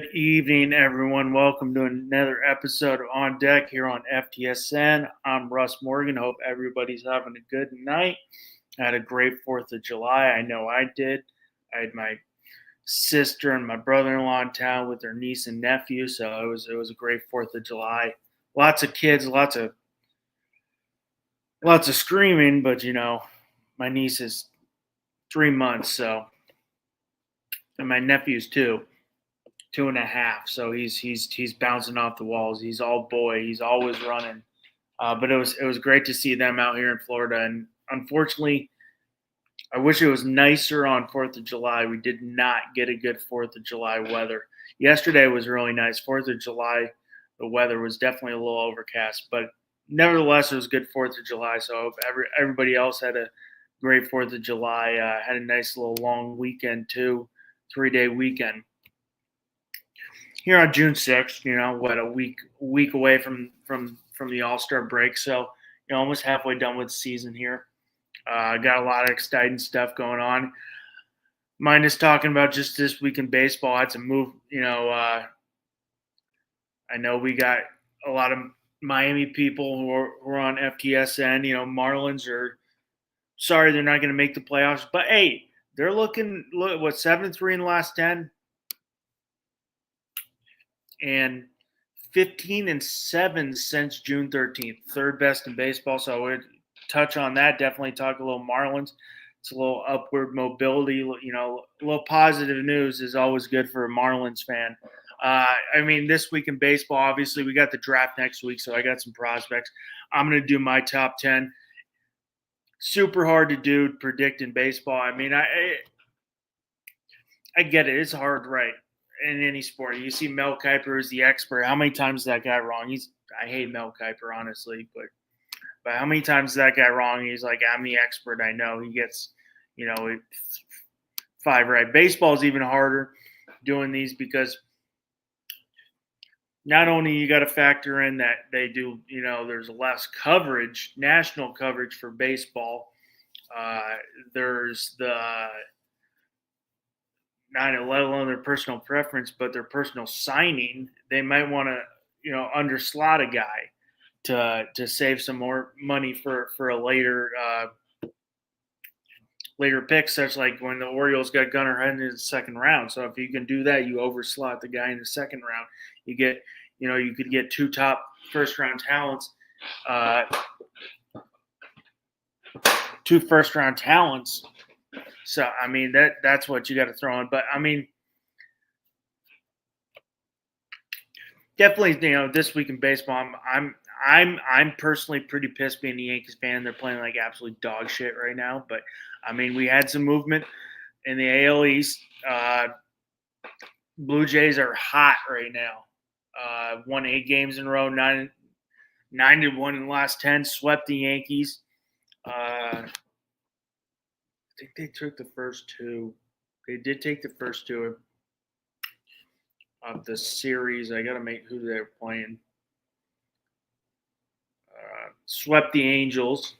Good evening, everyone. Welcome to another episode of On Deck here on FTSN. I'm Russ Morgan. Hope everybody's having a good night. I had a great 4th of July. I know I did. I had my sister and my brother-in-law in town with their niece and nephew, so it was a great 4th of July. Lots of kids, lots of screaming, but my niece is 3 months, so and my nephew's 2.5. So he's bouncing off the walls. He's all boy. He's always running. But it was great to see them out here in Florida. And unfortunately, I wish it was nicer on 4th of July. We did not get a good 4th of July weather. Yesterday was really nice. 4th of July, the weather was definitely a little overcast, but nevertheless, it was good 4th of July. So I hope everybody else had a great 4th of July. Had a nice little long weekend too, 3-day weekend here on June 6th. A week away from the All-Star break. So almost halfway done with the season here. Got a lot of exciting stuff going on. Minus talking about just this week in baseball. I had to move. I know we got a lot of Miami people who are on FTSN. Marlins are sorry they're not going to make the playoffs, but hey, they're looking 7-3 in the last 10. And 15-7 since June 13th, third best in baseball. So I would touch on that. Definitely talk a little Marlins. It's a little upward mobility. A little positive news is always good for a Marlins fan. This week in baseball, obviously we got the draft next week, so I got some prospects. I'm going to do my top 10. Super hard to do predict in baseball. I get it. It's hard, right? In any sport. You see Mel Kiper is the expert. How many times is that guy wrong? I hate Mel Kiper, honestly, but how many times is that guy wrong? He's like, I'm the expert. I know. He gets, 5 right. Baseball is even harder doing these because not only you got to factor in that they do, there's less coverage, national coverage for baseball. There's the not let alone their personal preference, but their personal signing. They might want to, underslot a guy to save some more money for a later pick, such like when the Orioles got Gunnar Henderson in the second round. So if you can do that, you overslot the guy in the second round. You get, you could get 2 top first round talents, 2 first round talents. So that's what you got to throw in. But definitely, this week in baseball, I'm personally pretty pissed being the Yankees fan. They're playing like absolute dog shit right now. But we had some movement in the AL East. Blue Jays are hot right now. Won 8 games in a row, 9-1 in the last 10. Swept the Yankees. I think they took the first 2. They did take the first 2 of the series. I got to make who they're playing. Swept the Angels.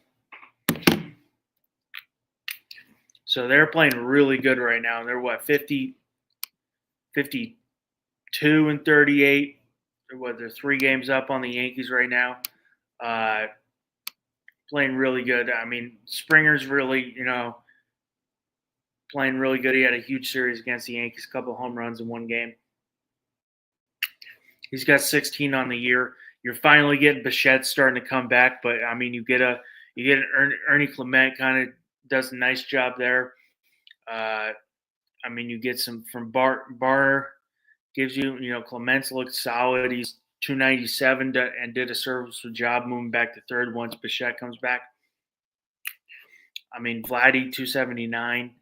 So they're playing really good right now. They're 52 and 38. They're 3 games up on the Yankees right now. Playing really good. Springer's really, playing really good. He had a huge series against the Yankees, a couple of home runs in 1 game. He's got 16 on the year. You're finally getting Bichette starting to come back, but you get an Ernie Clement kind of does a nice job there. You get some from Bar gives you, Clement's looked solid. He's 297 and did a serviceable job moving back to third once Bichette comes back. Vladdy 279.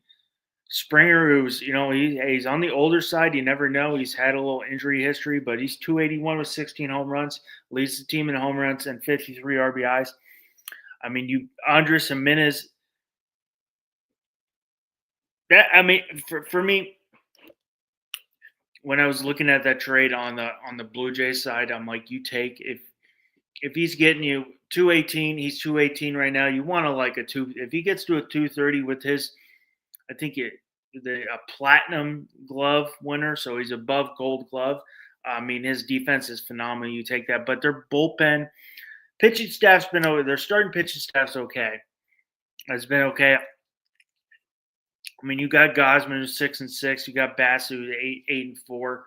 Springer, who's he's on the older side. You never know. He's had a little injury history, but he's 281 with 16 home runs, leads the team in home runs and 53 RBIs. Andres Gimenez. For me, when I was looking at that trade on the Blue Jays side, I'm like, you take if he's getting you 218, he's 218 right now. You want to like a 2. If he gets to a 230 with his, I think a platinum glove winner, so he's above gold glove. I mean, his defense is phenomenal. You take that, but their bullpen pitching staff's been over. Their starting pitching staff's okay. It's been okay. I mean, you got Gosman who's 6-6. You got Bass who's 8-4.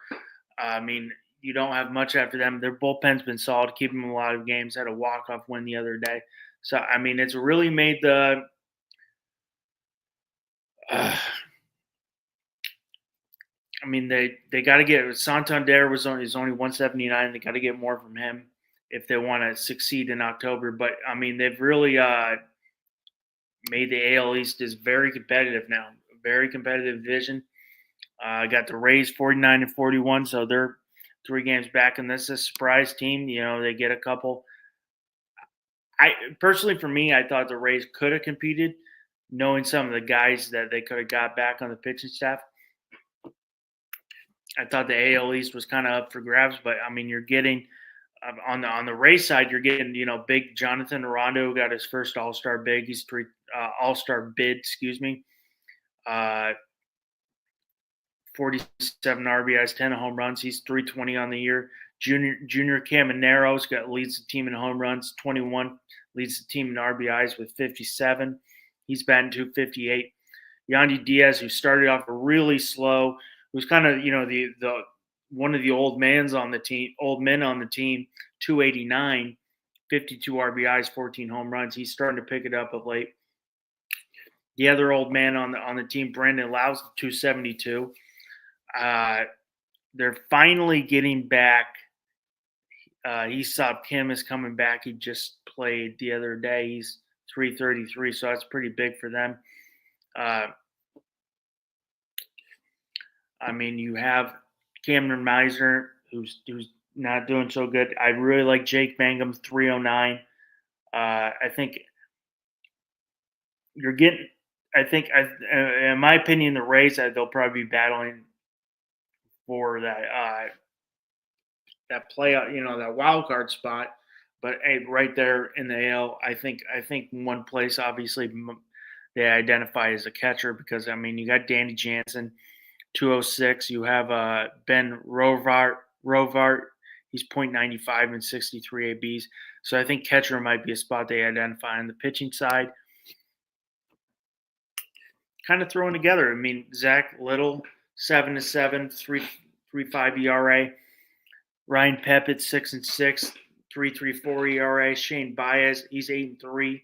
I mean, you don't have much after them. Their bullpen's been solid, keeping them a lot of games. Had a walk-off win the other day. So I mean, it's really made the. I mean, they got to get Santander is only 179. They got to get more from him if they want to succeed in October. But I mean, they've really made the AL East is very competitive now. Very competitive division. Got the Rays 49-41, so they're 3 games back, and this is a surprise team. You know, they get a couple. I personally, for me, I thought the Rays could have competed, knowing some of the guys that they could have got back on the pitching staff. I thought the AL East was kind of up for grabs, but I mean, you're getting on the Rays side, you're getting big Jonathan Arando got his first All Star big. He's All Star bid, excuse me. 47 RBIs, 10 home runs. He's 320 on the year. Junior Camanero's leads the team in home runs, 21. Leads the team in RBIs with 57. He's batting 258. Yandy Diaz, who started off really slow, who's kind of the one of the old men on the team, 289, 52 RBIs, 14 home runs. He's starting to pick it up of late. The other old man on the team, Brandon Lau's 272. They're finally getting back. Esop Kim is coming back. He just played the other day. He's 333, so that's pretty big for them. I mean, you have Cameron Meisner, who's not doing so good. I really like Jake Mangum, 309. I think you're getting. I think, in my opinion, the Rays they'll probably be battling for that playoff, that wild card spot. But hey, right there in the AL, I think one place obviously they identify as a catcher because I mean you got Danny Jansen, 206. You have Ben Rovart. He's .95 and 63 ABs. So I think catcher might be a spot they identify on the pitching side. Kind of throwing together. I mean, Zach Little, 7-7, 3.35 ERA. Ryan Pepitt, 6-6, 3.34 ERA. Shane Baez, he's 8-3.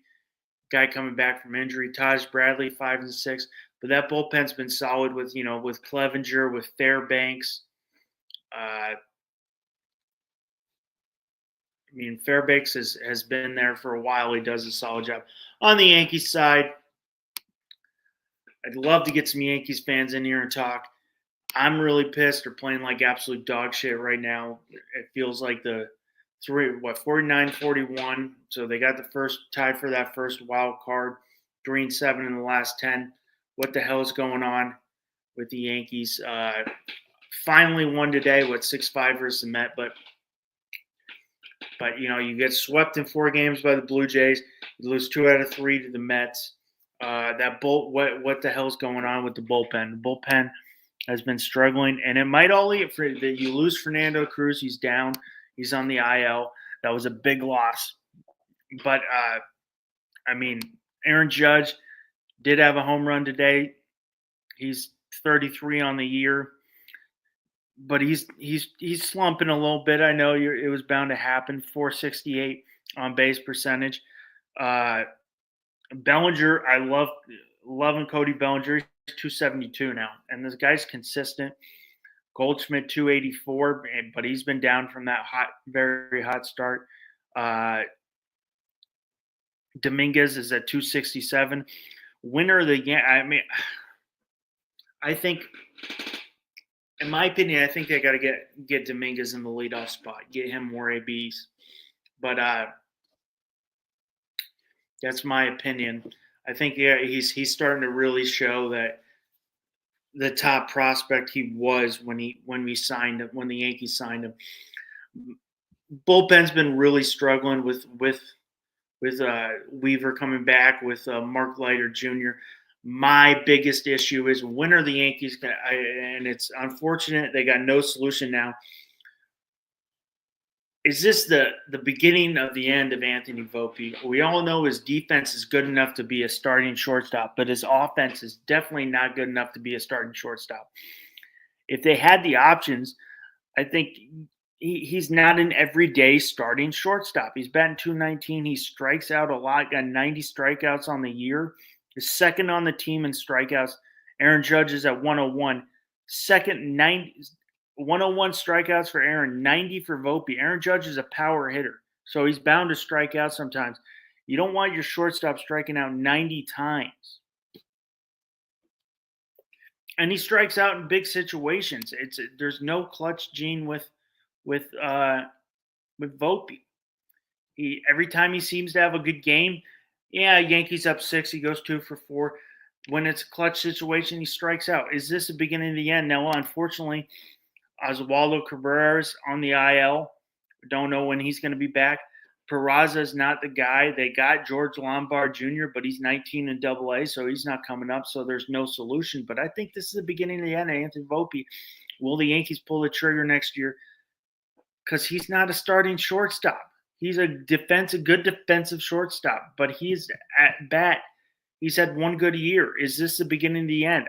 Guy coming back from injury. Taj Bradley, 5-6. But that bullpen's been solid with Clevenger, with Fairbanks. I mean, Fairbanks has been there for a while. He does a solid job. On the Yankees side, I'd love to get some Yankees fans in here and talk. I'm really pissed. They're playing like absolute dog shit right now. It feels like 49-41. So they got the first tied for that first wild card. 3-7 in the last 10. What the hell is going on with the Yankees? Finally won today with 6-5 versus the Met, but you get swept in 4 games by the Blue Jays. You lose 2 out of 3 to the Mets. What the hell's going on with the bullpen? The bullpen has been struggling, and it might all lead for that. You lose Fernando Cruz. He's down. He's on the IL. That was a big loss. But I mean, Aaron Judge did have a home run today. He's 33 on the year, but he's slumping a little bit. I know it was bound to happen. 468 on base percentage. Bellinger, I loving Cody Bellinger. He's 272 now, and this guy's consistent. Goldschmidt 284, but he's been down from that very hot start. Dominguez is at 267. Winner of the game. I mean, I think, in my opinion, I think they got to get Dominguez in the leadoff spot, get him more ABs. But that's my opinion. I think he's starting to really show that the top prospect he was when we signed him, when the Yankees signed him. Bullpen's been really struggling with Weaver coming back, with Mark Leiter Jr. My biggest issue is when are the Yankees going to, and it's unfortunate they got no solution now. Is this the beginning of the end of Anthony Volpe? We all know his defense is good enough to be a starting shortstop, but his offense is definitely not good enough to be a starting shortstop. If they had the options, I think he's not an everyday starting shortstop. He's batting 219. He strikes out a lot, got 90 strikeouts on the year. He's second on the team in strikeouts. Aaron Judge is at 101. Second, 101 strikeouts for Aaron, 90 for Volpe. Aaron Judge is a power hitter, so he's bound to strike out sometimes. You don't want your shortstop striking out 90 times. And he strikes out in big situations. There's no clutch gene with Volpe. Every time he seems to have a good game, yeah, Yankees up 6, he goes 2 for 4. When it's a clutch situation, he strikes out. Is this the beginning of the end? No, unfortunately, Oswaldo Cabrera's on the IL. Don't know when he's going to be back. Peraza's not the guy. They got George Lombard Jr., but he's 19 in AA, so he's not coming up, so there's no solution. But I think this is the beginning of the end of Anthony Volpe. Will the Yankees pull the trigger next year? Because he's not a starting shortstop. He's a good defensive shortstop, but he's at bat. He's had one good year. Is this the beginning of the end?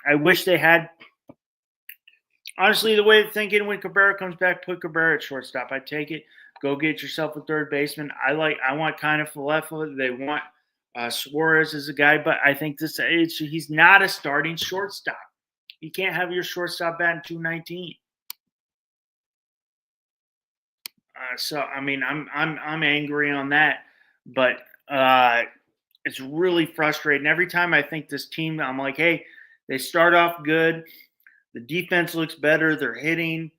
I wish they had. Honestly, the way of thinking when Cabrera comes back, put Cabrera at shortstop. I take it. Go get yourself a third baseman. I want kind of Falefa. They want Suarez as a guy, but I think he's not a starting shortstop. You can't have your shortstop batting 219. So I mean, I'm angry on that, but it's really frustrating. Every time I think this team, I'm like, hey, they start off good. The defense looks better. They're hitting.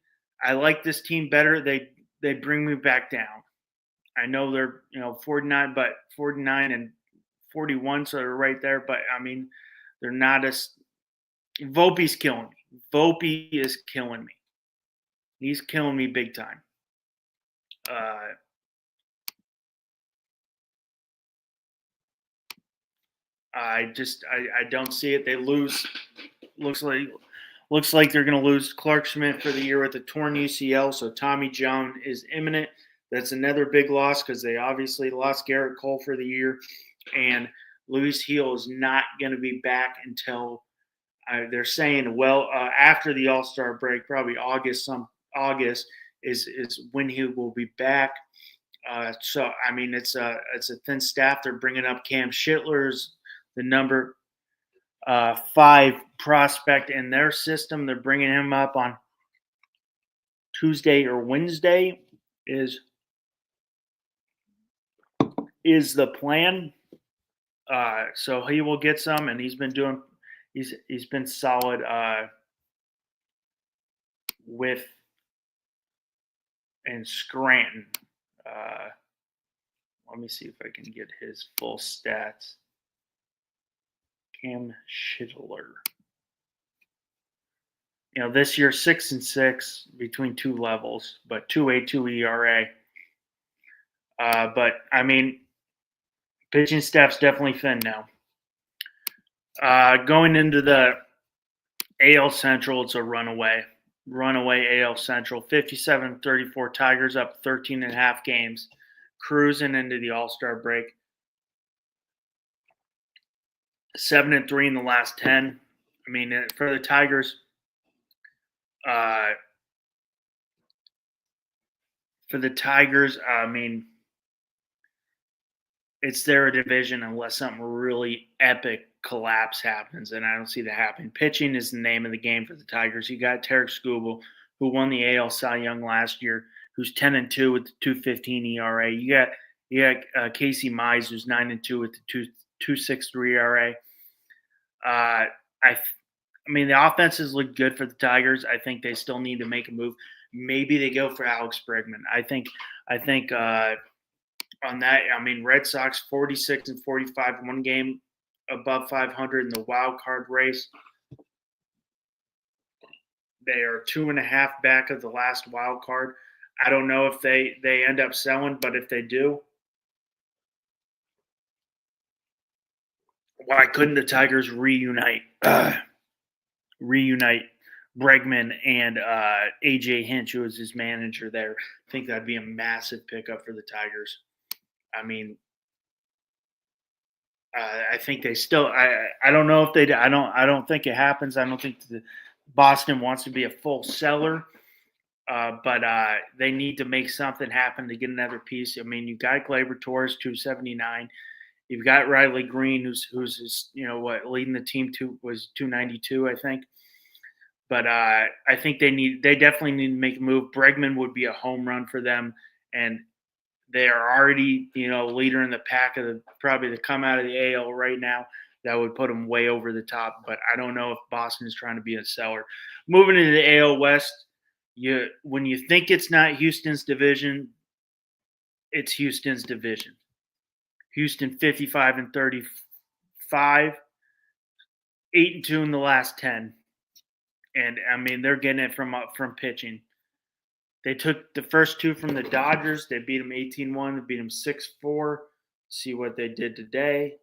I like this team better. They bring me back down. I know they're 49, but 49 and 41, so they're right there. But I mean, they're not as. Volpe's killing me. Volpe is killing me. He's killing me big time. I don't see it. They lose. Looks like they're going to lose Clark Schmidt for the year with a torn UCL. So Tommy John is imminent. That's another big loss because they obviously lost Garrett Cole for the year, and Luis Gil is not going to be back until they're saying after the All-Star break, probably August. August is when he will be back. So I mean, it's a thin staff. They're bringing up Cam Schittler's the number 5 prospect in their system. They're bringing him up on Tuesday or Wednesday is the plan. So he will get some, and he's been solid with in Scranton. Let me see if I can get his full stats. Cam Schittler. This year 6-6 between 2 levels, but 2.82 ERA. But I mean, pitching staff's definitely thin now. Going into the AL Central, it's a runaway AL Central. 57-34 Tigers up 13.5 games, cruising into the All-Star break. 7-3 in the last 10. I mean, for the Tigers, I mean, it's their division unless something really epic collapse happens, and I don't see that happening. Pitching is the name of the game for the Tigers. You got Tarek Skubal, who won the AL Cy Young last year, who's 10-2 with the 2.15 ERA. You got Casey Mize, who's 9-2 with the 2.63 ERA. I mean, the offenses look good for the Tigers. I think they still need to make a move. Maybe they go for Alex Bregman. I think on that, I mean, Red Sox 46-45, one game above 500 in the wild card race. They are 2.5 back of the last wild card. I don't know if they end up selling, but if they do, Why couldn't the Tigers reunite? Reunite Bregman and AJ Hinch, who was his manager there. I think that'd be a massive pickup for the Tigers. I mean, I think they still. I don't know if they. I don't think it happens. I don't think Boston wants to be a full seller. But they need to make something happen to get another piece. I mean, you got Glaber Torres, 279. You've got Riley Green, who's leading the team to was 292, I think. But I think they definitely need to make a move. Bregman would be a home run for them, and they are already leader in the pack of probably to come out of the AL right now. That would put them way over the top. But I don't know if Boston is trying to be a seller. Moving into the AL West, when you think it's not Houston's division, it's Houston's division. Houston 55-35, 8-2 in the last 10. And I mean, they're getting it from pitching. They took the first two from the Dodgers. They beat them 18-1. They beat them 6-4. See what they did today.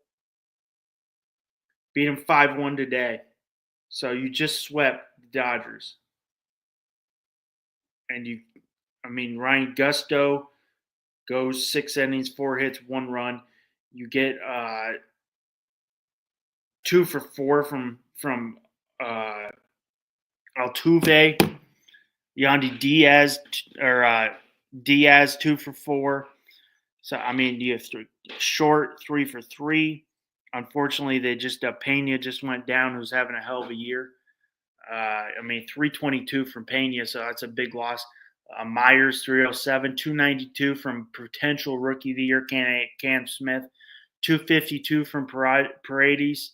Beat them 5-1 today. So you just swept the Dodgers. And Ryan Gusto goes 6 innings, 4 hits, 1 run. You get 2 for 4 from Altuve. Yandy Diaz Diaz 2 for 4. So I mean, you have short 3 for 3. Unfortunately, they just Pena just went down, who's having a hell of a year. 322 from Pena, so that's a big loss. Myers 307, 292 from potential rookie of the year Cam Smith, 252 from Paredes.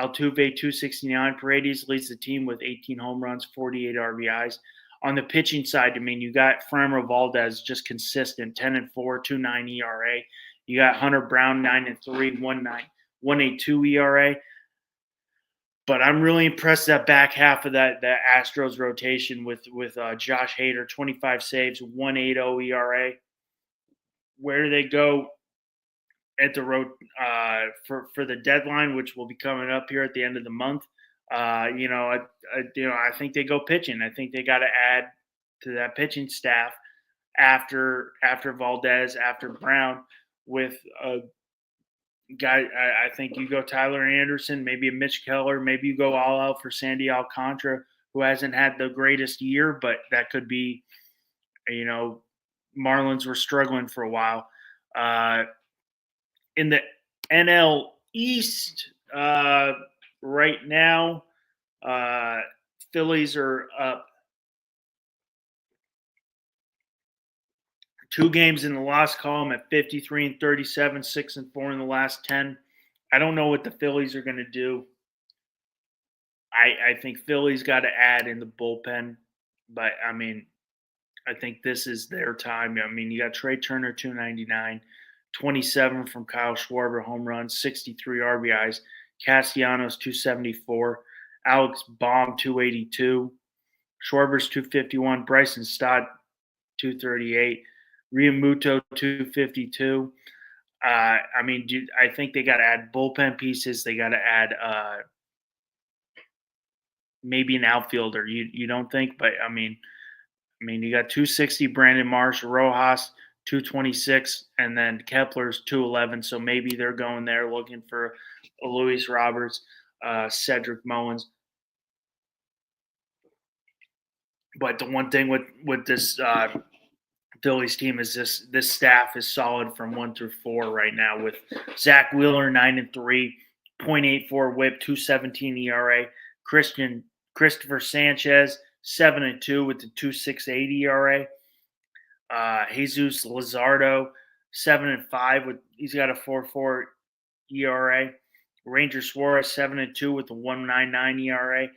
Altuve 269. Paredes leads the team with 18 home runs, 48 RBIs. On the pitching side, I mean, you got Framber Valdez just consistent, 10-4, 2.9 ERA. You got Hunter Brown 9-3, 1.82 ERA. But I'm really impressed that back half of that Astros rotation with Josh Hader, 25 saves, 1.80 ERA. Where do they go at the road for the deadline, which will be coming up here at the end of the month? I think they go pitching. I think they got to add to that pitching staff after Valdez, after Brown, with a guy. I think you go Tyler Anderson, maybe a Mitch Keller, maybe you go all out for Sandy Alcantara, who hasn't had the greatest year, but that could be. Marlins were struggling for a while. In the NL East right now, Phillies are up 2 games in the loss column at 53-37, 6-4 in the last 10. I don't know what the Phillies are going to do. I think Phillies got to add in the bullpen, but I mean, I think this is their time. I mean, you got Trey Turner 299, 27 from Kyle Schwarber home runs, 63 RBIs. Castellanos 274, Alex Baum 282, Schwarber's 251, Bryson Stott 238, Realmuto 252. I think they got to add bullpen pieces. They got to add maybe an outfielder. You don't think? But I mean, you got 260 Brandon Marsh, Rojas 226, and then Kepler's 211. So maybe they're going there looking for Luis Roberts, Cedric Mullins. But the one thing with this Phillies team is this staff is solid from 1 through 4 right now, with Zach Wheeler 9-3, 0.84 WHIP, 2.17 ERA. Christopher Sanchez 7-2 with the 2.68 ERA. Jesus Luzardo 7-5 with he's got a 4.4 ERA. Ranger Suarez 7-2 with a 1.99 ERA.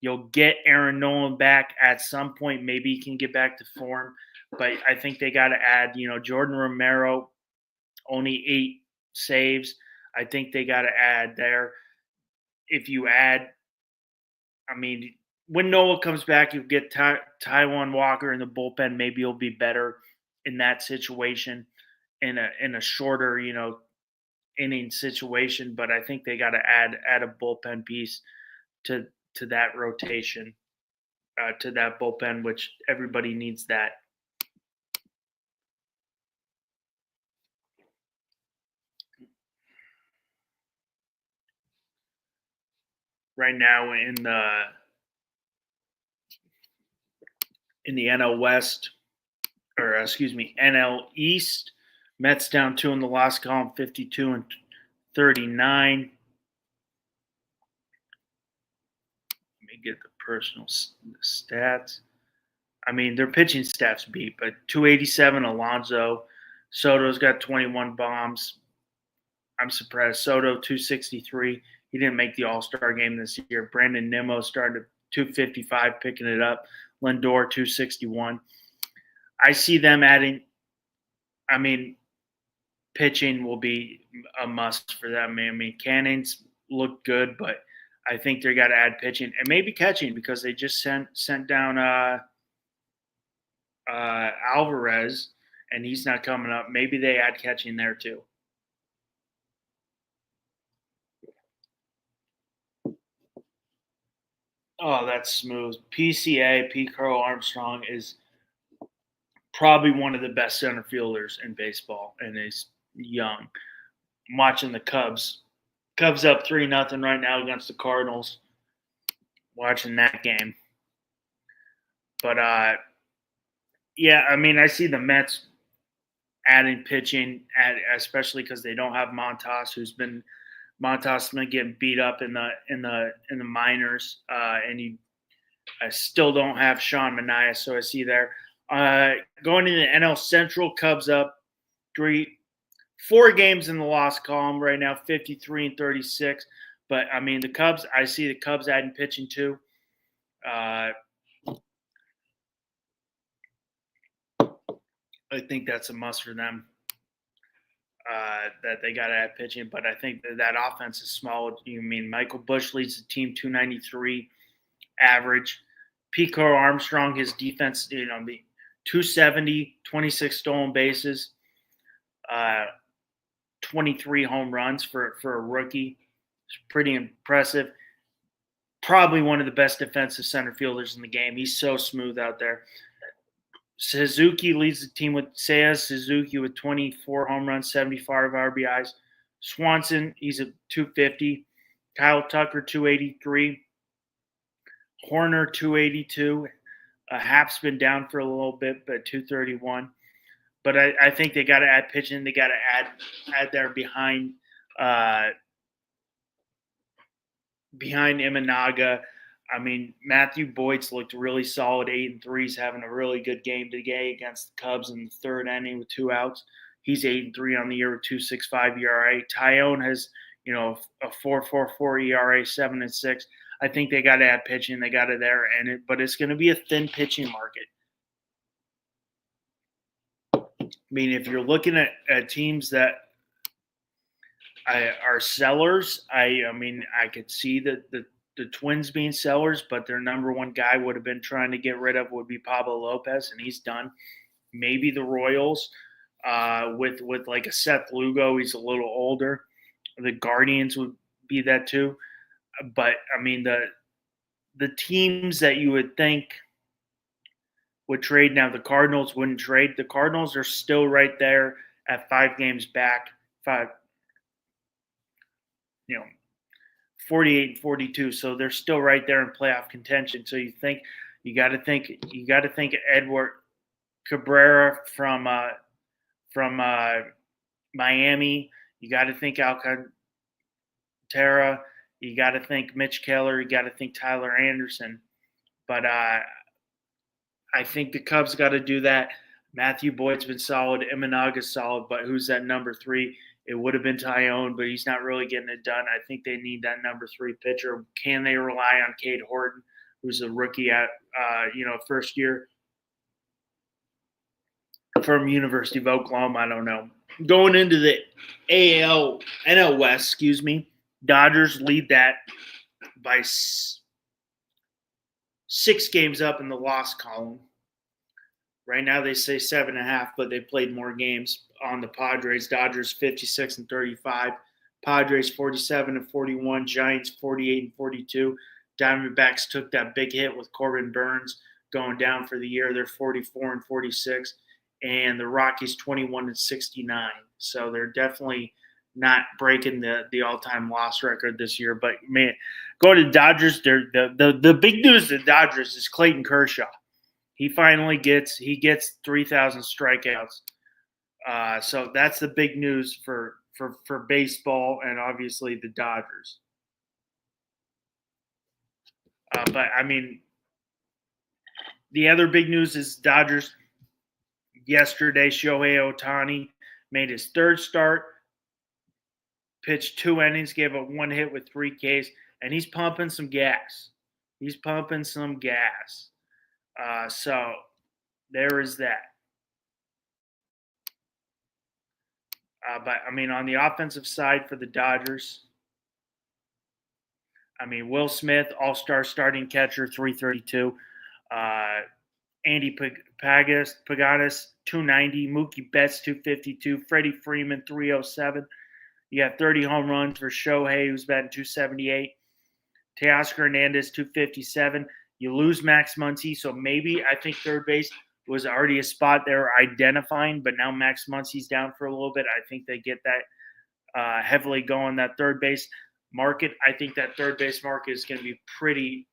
You'll get Aaron Nolan back at some point. Maybe he can get back to form, but I think they got to add. Jordan Romero, only 8 saves. I think they got to add there. If you add, when Noah comes back, you get Taijuan Walker in the bullpen. Maybe you'll be better in that situation in a shorter, inning situation, but I think they got to add a bullpen piece to that rotation, to that bullpen, which everybody needs that. Right now in the NL West, or excuse me, NL East, Mets down 2 in the last column, 52 and 39. Let me get the personal stats. I mean, their pitching staff's beat, but 287 Alonso. Soto's got 21 bombs. I'm surprised. Soto 263. He didn't make the All-Star game this year. Brandon Nimmo started 255, picking it up. Lindor 261. I see them adding. I mean, pitching will be a must for them. I mean, Cannons look good, but I think they got to add pitching and maybe catching because they just sent down Alvarez, and he's not coming up. Maybe they add catching there too. Oh, that's smooth. PCA, Pete Crow Armstrong, is probably one of the best center fielders in baseball, and he's young. I'm watching the Cubs. Cubs up 3-0 right now against the Cardinals. Watching that game. But, yeah, I mean, I see the Mets adding pitching, especially because they don't have Montas, Montas been getting beat up in the minors, and I still don't have Sean Manaea, so I see there. Going into the NL Central, Cubs up 4 games in the loss column right now, 53 and 36. But I mean, I see the Cubs adding pitching too. I think that's a must for them. That they got to add pitching, but I think that offense is small. You mean Michael Busch leads the team 293 average. Pico Armstrong, his defense, 270, 26 stolen bases, 23 home runs for a rookie. It's pretty impressive. Probably one of the best defensive center fielders in the game. He's so smooth out there. Suzuki leads the team with 24 home runs, 75 RBIs. Swanson, he's at 250. Kyle Tucker, 283. Horner, 282. Hap's been down for a little bit, but 231. But I think they got to add pitching. They got to add there behind Imanaga. I mean, Matthew Boyd's looked really solid, 8-3. He's having a really good game today against the Cubs in the third inning with 2 outs. He's 8-3 on the year with 2.65 ERA. Tyone has, a 4.44 ERA, 7-6. I think they got to add pitching. They got it there, but it's going to be a thin pitching market. I mean, if you're looking at teams that are sellers, I mean, I could see that the Twins being sellers, but their number one guy would have been trying to get rid of would be Pablo Lopez, and he's done. Maybe the Royals with like a Seth Lugo. He's a little older. The Guardians would be that too. But, I mean, the teams that you would think would trade now, the Cardinals wouldn't trade. The Cardinals are still right there at 5 games back, 48 and 42. So they're still right there in playoff contention. So you got to think Edward Cabrera from Miami. You got to think Alcantara. You got to think Mitch Keller. You got to think Tyler Anderson. But I think the Cubs got to do that. Matthew Boyd's been solid. Imanaga's solid. But who's that number 3? It would have been Tyone, but he's not really getting it done. I think they need that number 3 pitcher. Can they rely on Cade Horton, who's a rookie at, first year from University of Oklahoma? I don't know. Going into the NL West, Dodgers lead that by 6 games up in the loss column. Right now they say 7.5, but they played more games on the Padres. Dodgers 56 and 35. Padres 47-41, Giants 48-42. Diamondbacks took that big hit with Corbin Burns going down for the year. They're 44-46, and the Rockies 21-69. So they're definitely not breaking the all-time loss record this year. But man, go to the Dodgers. The big news to the Dodgers is Clayton Kershaw. He finally gets 3,000 strikeouts. So that's the big news for baseball and obviously the Dodgers. But I mean, the other big news is Dodgers. Yesterday, Shohei Ohtani made his third start, pitched 2 innings, gave up 1 hit with 3 Ks, and he's pumping some gas. So there is that. But I mean, on the offensive side for the Dodgers, I mean, Will Smith, all-star starting catcher, 332. Andy Paganis, 290. Mookie Betts, 252. Freddie Freeman, 307. You got 30 home runs for Shohei, who's batting 278. Teoscar Hernandez, 257. You lose Max Muncy, so maybe I think third base was already a spot they were identifying, but now Max Muncy's down for a little bit. I think they get that heavily going, that third base market. I think that third base market is going to be pretty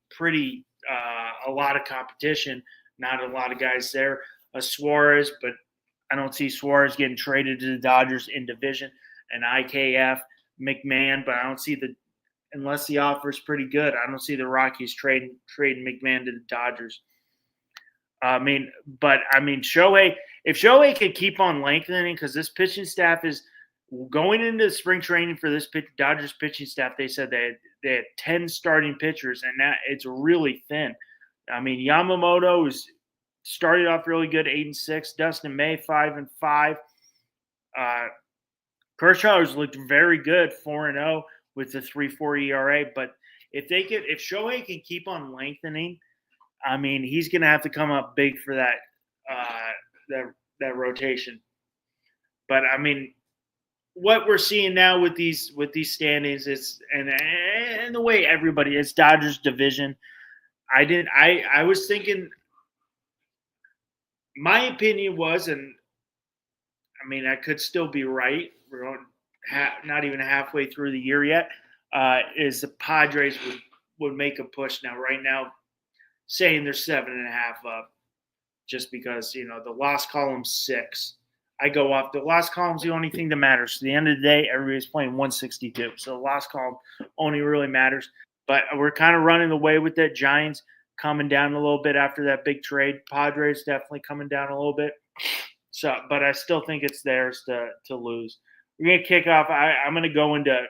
a lot of competition. Not a lot of guys there. Suarez, but I don't see Suarez getting traded to the Dodgers in division. And IKF, McMahon, but I don't see unless the offer is pretty good, I don't see the Rockies trading McMahon to the Dodgers. Shohei, if Shohei could keep on lengthening, because this pitching staff is going into spring training for this Dodgers pitching staff, they said they had 10 starting pitchers, and that it's really thin. I mean, Yamamoto started off really good, 8-6. Dustin May, 5-5. Kershaw has looked very good, 4-0 with the 3.4 ERA. But if Shohei can keep on lengthening, I mean, he's going to have to come up big for that rotation. But I mean, what we're seeing now with these standings is and the way everybody, it's Dodgers division. I was thinking, my opinion was, and I mean, I could still be right. We're not even halfway through the year yet. Is the Padres would make a push now? Right now, saying they're 7.5 up, just because the loss column's 6. I go off the loss column's the only thing that matters. At the end of the day, everybody's playing 162, so the loss column only really matters. But we're kind of running away with that. Giants coming down a little bit after that big trade. Padres definitely coming down a little bit. So, but I still think it's theirs to lose. We're gonna kick off. I'm gonna go into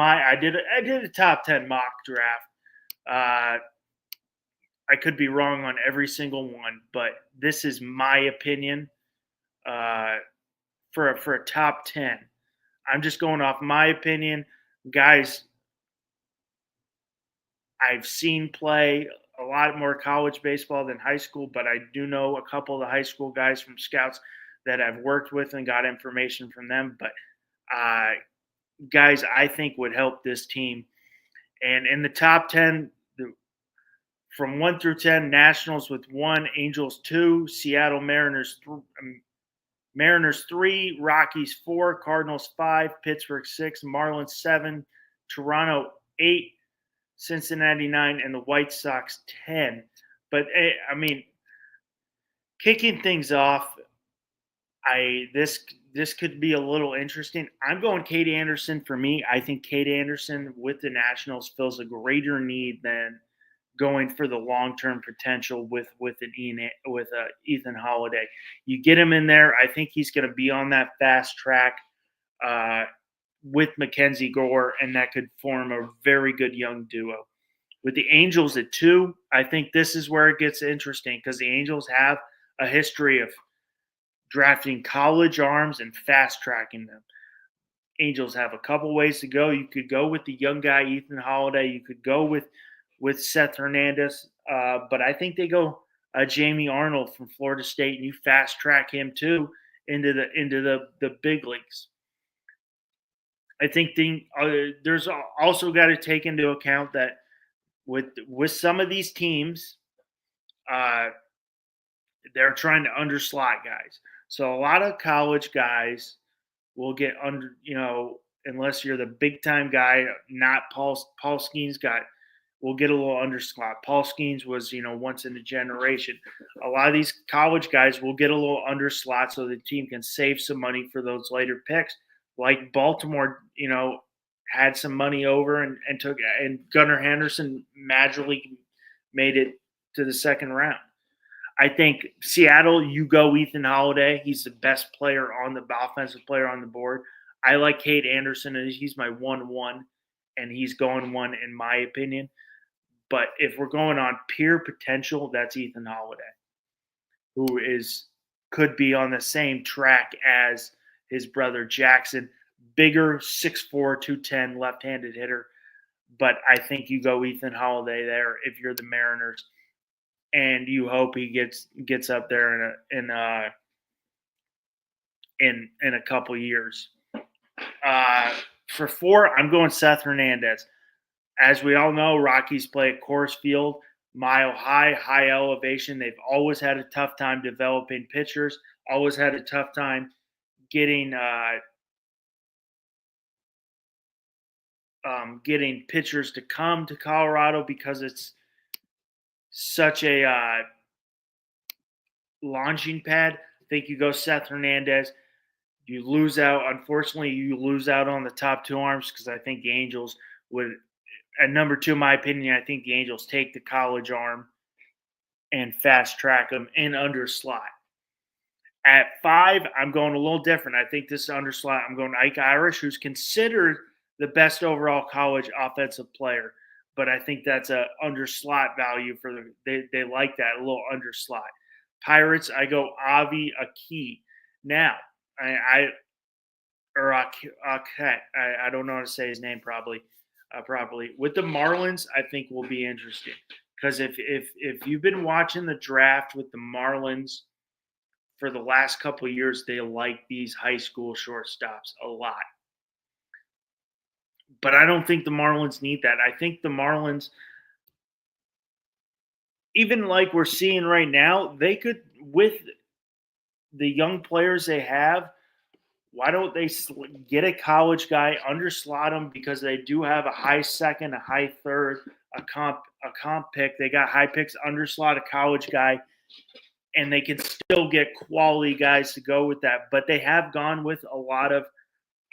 I did a top 10 mock draft. I could be wrong on every single one, but this is my opinion for a top 10. I'm just going off my opinion, guys. I've seen play a lot more college baseball than high school, but I do know a couple of the high school guys from scouts that I've worked with and got information from them. But guys, I think would help this team. And in the top 10, from 1 through 10, Nationals with 1, Angels 2, Seattle Mariners 3, Rockies 4, Cardinals 5, Pittsburgh 6, Marlins 7, Toronto 8, Cincinnati 9, and the White Sox 10. But I mean, kicking things off, this could be a little interesting. I'm going Cade Anderson for me. I think Cade Anderson with the Nationals fills a greater need than going for the long-term potential with Ethan Holiday. You get him in there, I think he's going to be on that fast track with Mackenzie Gore, and that could form a very good young duo. With the Angels at 2, I think this is where it gets interesting because the Angels have a history of drafting college arms and fast-tracking them. Angels have a couple ways to go. You could go with the young guy, Ethan Holiday. You could go with Seth Hernandez. But I think they go Jamie Arnold from Florida State, and you fast-track him too into the big leagues. I think there's also got to take into account that with some of these teams, uh, they're trying to underslot guys. So a lot of college guys will get under, unless you're the big time guy, not Paul Skeens got will get a little underslot. Paul Skeens was, once in a generation. A lot of these college guys will get a little underslot so the team can save some money for those later picks. Like Baltimore, had some money over and took and Gunnar Henderson magically made it to the second round. I think Seattle, you go Ethan Holiday. He's the best player on the offensive player on the board. I like Kate Anderson, and he's my 1-1, and he's going one in my opinion. But if we're going on pure potential, that's Ethan Holiday, who could be on the same track as his brother Jackson. Bigger, 6'4", 210, left-handed hitter. But I think you go Ethan Holiday there if you're the Mariners, and you hope he gets up there in a couple years. For 4, I'm going Seth Hernandez. As we all know, Rockies play at Coors Field, mile high elevation. They've always had a tough time developing pitchers, always had a tough time getting pitchers to come to Colorado because it's such a launching pad. I think you go Seth Hernandez. You lose out. Unfortunately, you lose out on the top 2 arms because I think the Angels would – at number 2, in my opinion, I think the Angels take the college arm and fast track them in under slot. At 5, I'm going a little different. I think this under slot, I'm going Ike Irish, who's considered the best overall college offensive player. But I think that's a under slot value for they like that, a little under slot. Pirates, I go Avi Aki. Now, I don't know how to say his name properly. With the Marlins, I think will be interesting because if you've been watching the draft with the Marlins for the last couple of years, they like these high school shortstops a lot. But I don't think the Marlins need that. I think the Marlins, even like we're seeing right now, they could, with the young players they have, why don't they get a college guy, underslot him because they do have a high second, a high third, a comp pick. They got high picks, underslot a college guy, and they can still get quality guys to go with that. But they have gone with a lot of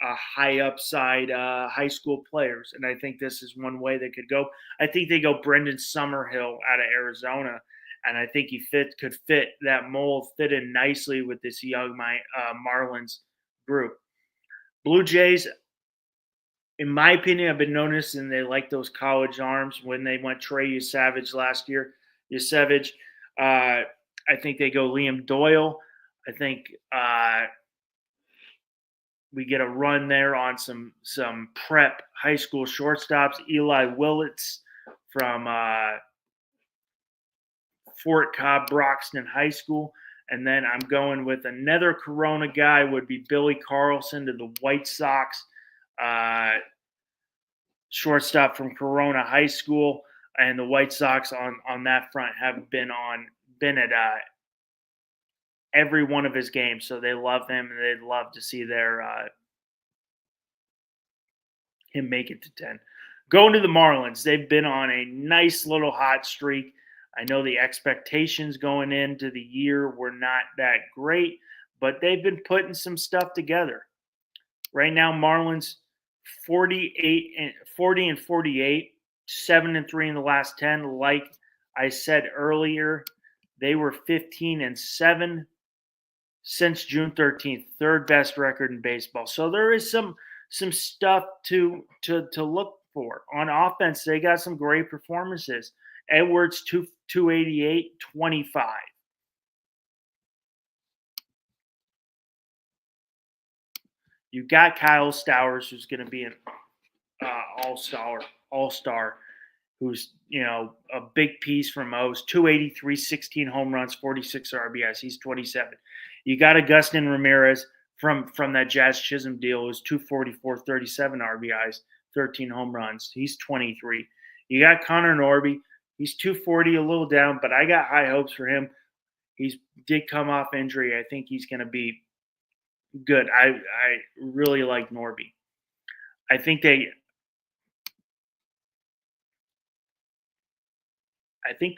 high upside high school players, and I think this is one way they could go. I think they go Brendan Summerhill out of Arizona, and I think he could fit that mold, fit in nicely with this young Marlins group. Blue Jays, in my opinion, I've been noticing they like those college arms when they went Trey Yusevich last year. I think they go Liam Doyle. I think we get a run there on some prep high school shortstops. Eli Willits from Fort Cobb Broxton High School. And then I'm going with another Corona guy would be Billy Carlson to the White Sox, shortstop from Corona High School. And the White Sox on that front have been at every one of his games, so they love him and they'd love to see him make it to 10. Going to the Marlins, they've been on a nice little hot streak. I know the expectations going into the year were not that great, but they've been putting some stuff together. Right now, Marlins 40 and 48, 7-3 in the last 10. Like I said earlier, they were 15 and 7 since June 13th, third best record in baseball. So there is some stuff to look for. On offense, they got some great performances. Edwards 288, 25. You got Kyle Stowers, who's going to be an all-star, who's, a big piece from O's, 283, 16 home runs, 46 RBIs. He's 27. You got Agustin Ramirez, from that Jazz Chisholm deal. It was 244, 37 RBIs, 13 home runs. He's 23. You got Connor Norby. He's 240, a little down, but I got high hopes for him. He's did come off injury. I think he's going to be good. I really like Norby. I think they. I think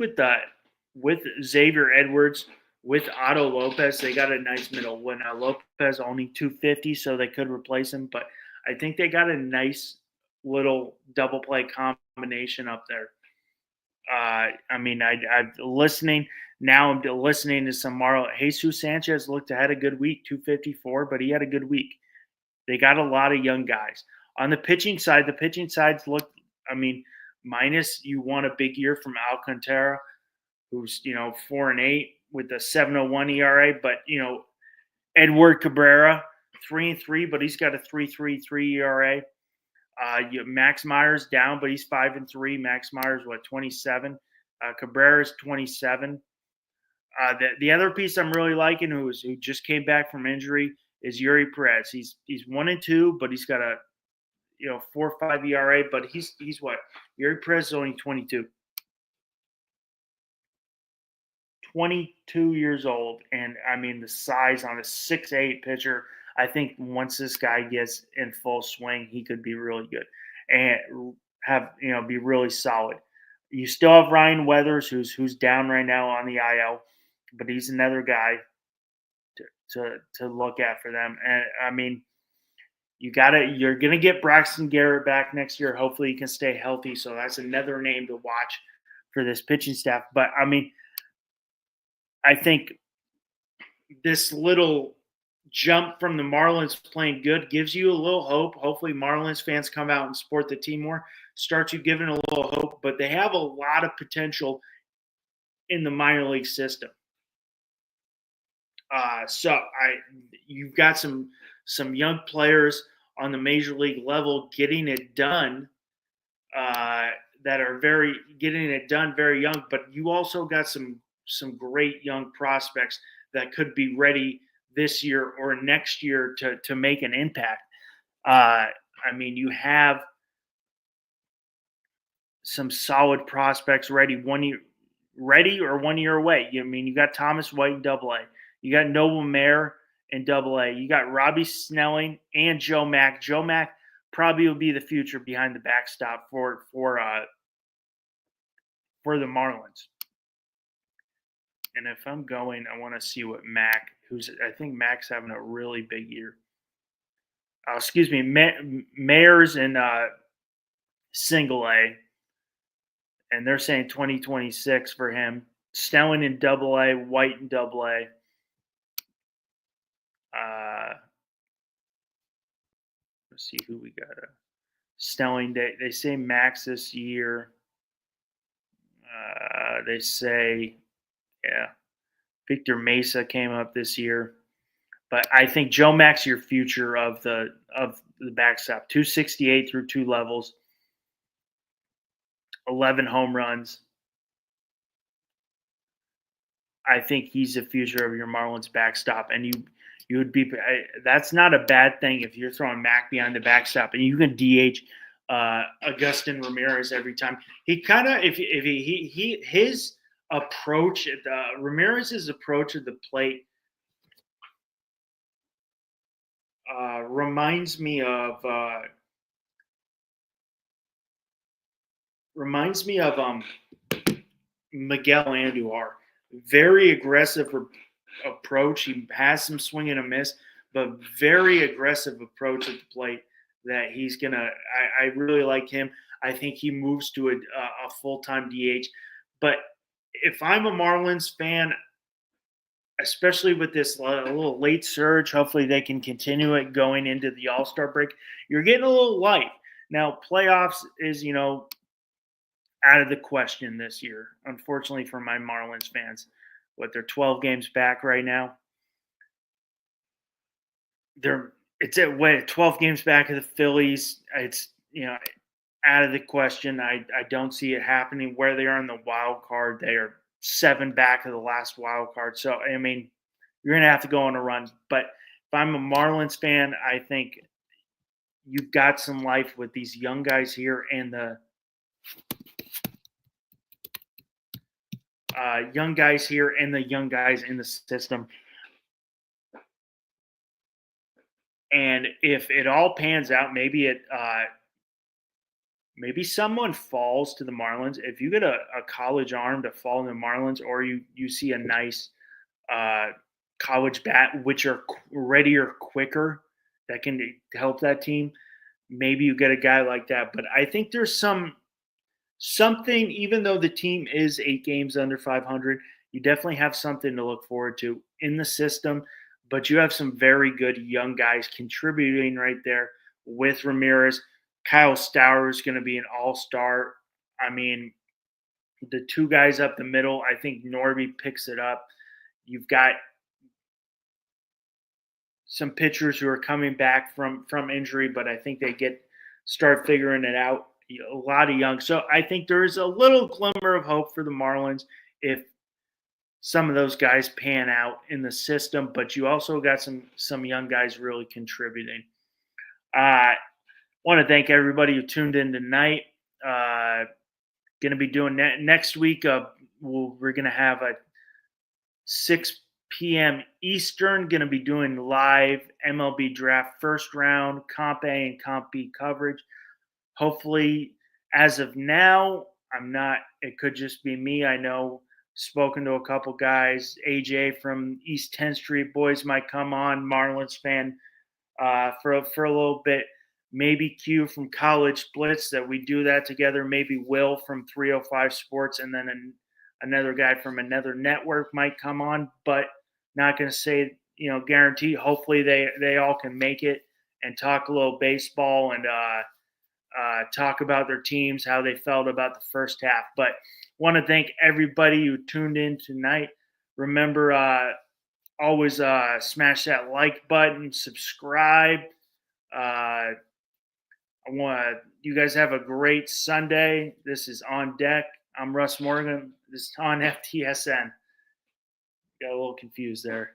with Xavier Edwards, with Otto Lopez, they got a nice middle. When Lopez only 250, so they could replace him. But I think they got a nice little double play combination up there. I mean, I'm listening now. I'm listening to some Marlon. Jesus Sanchez looked had a good week, 254, but he had a good week. They got a lot of young guys on the pitching side. The pitching sides look. I mean, minus you want a big year from Alcantara, who's 4-8 with a 7.01 ERA, but Edward Cabrera 3-3, but he's got a 3.33 ERA. Max Myers down, but he's 5-3. Max Myers, 27? Cabrera's 27. The other piece I'm really liking, who just came back from injury, is Yuri Perez. He's 1-2, but he's got a 4.5 ERA. But he's what? Yuri Perez is only 22. 22 years old, and I mean the size on a 6'8" pitcher. I think once this guy gets in full swing, he could be really good and be really solid. You still have Ryan Weathers, who's down right now on the IL, but he's another guy to look at for them. And I mean, you're gonna get Braxton Garrett back next year. Hopefully, he can stay healthy. So that's another name to watch for this pitching staff. But I mean, I think this little jump from the Marlins playing good gives you a little hope. Hopefully Marlins fans come out and support the team more, start you giving a little hope, but they have a lot of potential in the minor league system. You've got some young players on the major league level getting it done that are getting it done very young, but you also got some great young prospects that could be ready this year or next year to make an impact. I mean, you have some solid prospects ready 1 year or 1 year away. I mean, you got Thomas White in Double A, you got Noble Mayer in Double A, you got Robbie Snelling and Joe Mack. Joe Mack probably will be the future behind the backstop for the Marlins. And if I'm going, I want to see what Mac, I think Mac's having a really big year. Mayer's in Single A, and they're saying 2026 for him. Snelling in Double A, White in Double A. Let's see who we got. Snelling, they say Max this year. They say, yeah, Victor Mesa came up this year. But I think Joe Mack's your future of the backstop. 268 through 2 levels, 11 home runs. I think he's the future of your Marlins backstop, and you would be. That's not a bad thing if you're throwing Mack behind the backstop, and you can DH Agustin Ramirez every time. He kind of his approach at Ramirez's approach at the plate reminds me of Miguel Andujar. Very aggressive approach. He has some swing and a miss, but very aggressive approach at the plate that he's gonna. I really like him. I think he moves to a full-time DH. But if I'm a Marlins fan, especially with this little late surge, hopefully they can continue it going into the All-Star break. You're getting a little light. Now, playoffs is, out of the question this year, unfortunately for my Marlins fans. They're 12 games back right now. It's at 12 games back of the Phillies. It's, out of the question. I don't see it happening. Where they are in the wild card, they are 7 back of the last wild card. So, I mean, you're going to have to go on a run. But I'm a Marlins fan, I think you've got some life with these young guys here and the young guys here and the young guys in the system. And if it all pans out, maybe someone falls to the Marlins. If you get a college arm to fall in the Marlins, or you see a nice uh, college bat, which are readier quicker, that can help that team. Maybe you get a guy like that. But I think there's something. Even though the team is 8 games under 500, you definitely have something to look forward to in the system. But you have some very good young guys contributing right there with Ramirez. Kyle Stauer is going to be an all-star. I mean, the two guys up the middle, I think Norby picks it up. You've got some pitchers who are coming back from injury, but I think they start figuring it out. A lot of young. So I think there's a little glimmer of hope for the Marlins if some of those guys pan out in the system, but you also got some young guys really contributing. Want to thank everybody who tuned in tonight. Going to be doing next week. We're going to have a 6 p.m. Eastern. Going to be doing live MLB draft first round, Comp A and Comp B coverage. Hopefully, as of now, it could just be me. I know, spoken to a couple guys. AJ from East 10th Street Boys might come on, Marlins fan, for a little bit. Maybe Q from College Blitz, that we do that together. Maybe Will from 305 Sports, and then another guy from another network might come on, but not going to say, guarantee. Hopefully they all can make it and talk a little baseball and talk about their teams, how they felt about the first half. But want to thank everybody who tuned in tonight. Remember, always smash that like button, subscribe. You guys have a great Sunday. This is On Deck. I'm Russ Morgan. This is on FTSN. Got a little confused there.